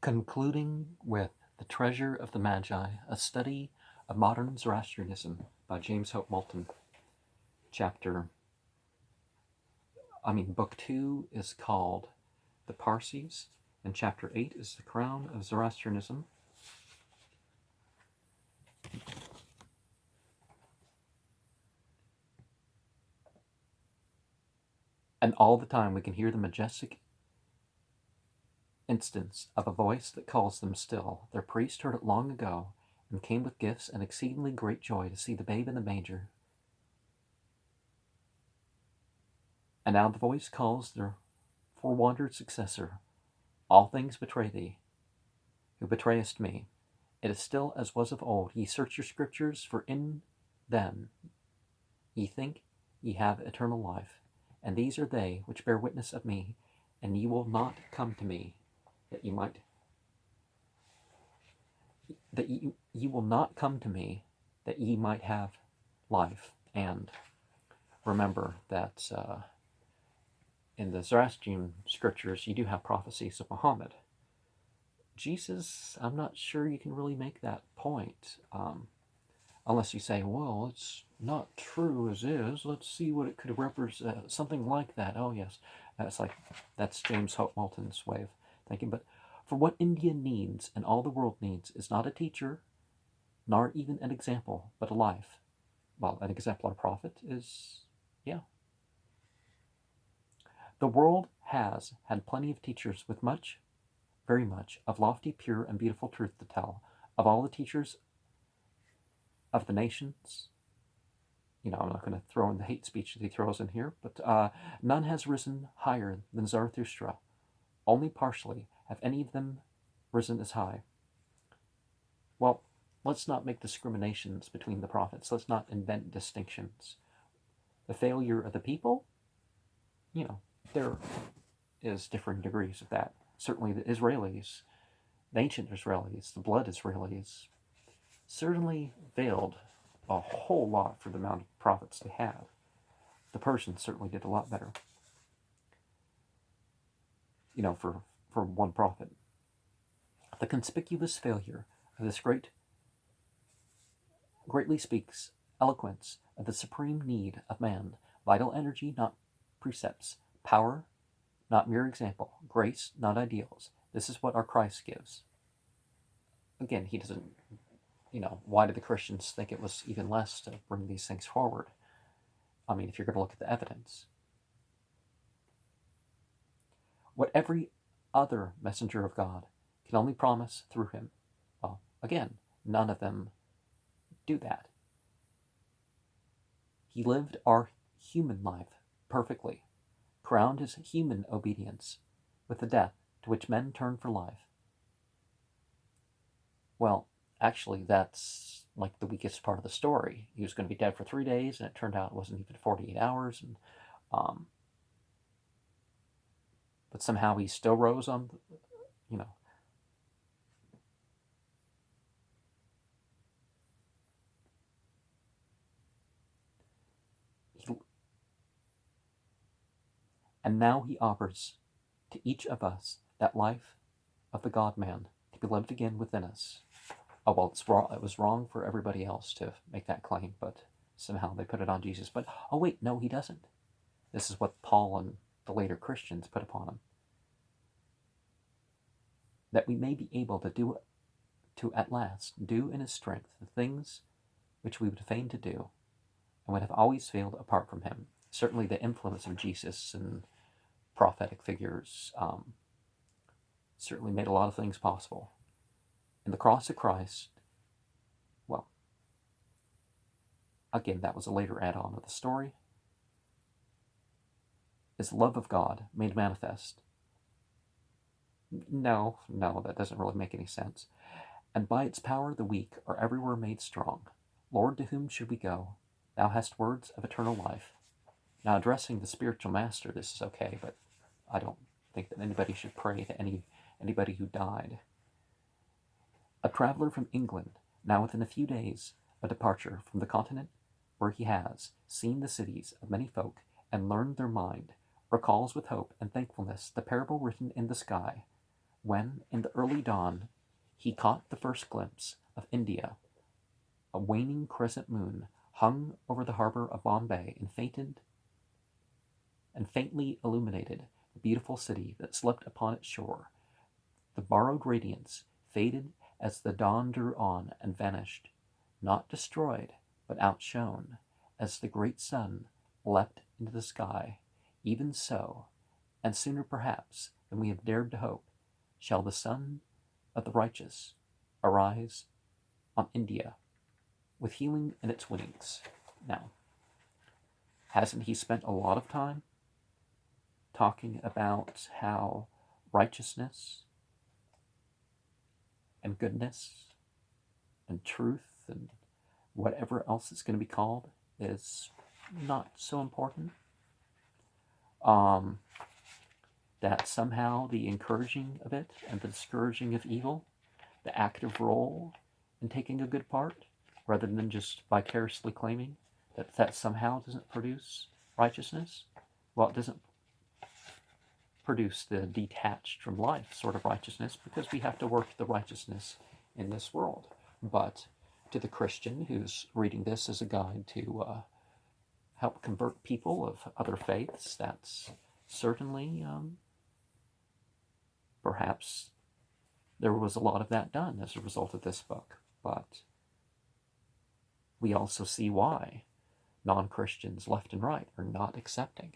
Concluding with The Treasure of the Magi, a study of modern Zoroastrianism by James Hope Moulton. Book 2 is called The Parsis, and Chapter 8 is The Crown of Zoroastrianism. And all the time we can hear the majestic instance of a voice that calls them still. Their priest heard it long ago, and came with gifts and exceedingly great joy to see the babe in the manger. And now the voice calls their forewandered successor. All things betray thee, who betrayest me. It is still as was of old. Ye search your scriptures, for in them ye think ye have eternal life. And these are they which bear witness of me, and ye will not come to me, that ye will not come to me, that ye might have life. And remember that in the Zoroastrian scriptures, you do have prophecies of Muhammad. Jesus, I'm not sure you can really make that point, unless you say, well, it's not true as is. Let's see what it could represent, something like that. Oh, yes, that's James Hope Moulton's way of thinking. But for what India needs and all the world needs is not a teacher, nor even an example, but a life. Well, an exemplar prophet is, yeah. The world has had plenty of teachers with much, very much, of lofty, pure, and beautiful truth to tell. Of all the teachers of the nations, I'm not going to throw in the hate speech that he throws in here, but none has risen higher than Zarathustra. Only partially have any of them risen as high. Well, let's not make discriminations between the prophets. Let's not invent distinctions. The failure of the people, there is different degrees of that. Certainly the Israelis, the ancient Israelis, the blood Israelis, certainly failed a whole lot for the amount of prophets they had. The Persians certainly did a lot better, for one prophet. The conspicuous failure of this greatly speaks eloquence of the supreme need of man. Vital energy, not precepts. Power, not mere example. Grace, not ideals. This is what our Christ gives. Again, he doesn't, why did the Christians think it was even less to bring these things forward? If you're going to look at the evidence. What every other messenger of God can only promise through him. Well, again, none of them do that. He lived our human life perfectly, crowned his human obedience with the death to which men turn for life. Well, actually, that's like the weakest part of the story. He was going to be dead for 3 days, and it turned out it wasn't even 48 hours. And but somehow he still rose on, and now he offers to each of us that life of the God-man to be lived again within us. Oh, well, it's wrong. It was wrong for everybody else to make that claim, but somehow they put it on Jesus. But, oh wait, no, he doesn't. This is what Paul and the later Christians put upon him. That we may be able to at last do in his strength the things which we would fain to do, and would have always failed apart from him. Certainly the influence of Jesus and prophetic figures certainly made a lot of things possible. And the cross of Christ, well, again, that was a later add-on of the story, is the love of God made manifest. No, that doesn't really make any sense. And by its power the weak are everywhere made strong. Lord, to whom should we go? Thou hast words of eternal life. Now, addressing the spiritual master, this is okay, but I don't think that anybody should pray to anybody who died. A traveler from England, now within a few days of departure from the continent where he has seen the cities of many folk and learned their mind, recalls with hope and thankfulness the parable written in the sky, When, in the early dawn, he caught the first glimpse of India, a waning crescent moon hung over the harbor of Bombay and faintly illuminated the beautiful city that slept upon its shore. The borrowed radiance faded as the dawn drew on and vanished, not destroyed, but outshone, as the great sun leapt into the sky. Even so, and sooner perhaps than we have dared to hope, shall the sun of the righteous arise on India with healing in its wings. Now, hasn't he spent a lot of time talking about how righteousness and goodness and truth and whatever else it's going to be called is not so important? That somehow the encouraging of it and the discouraging of evil, the active role in taking a good part, rather than just vicariously claiming that somehow doesn't produce righteousness? Well, it doesn't produce the detached from life sort of righteousness, because we have to work the righteousness in this world. But to the Christian who's reading this as a guide to help convert people of other faiths, that's certainly, perhaps there was a lot of that done as a result of this book. But we also see why non-Christians left and right are not accepting.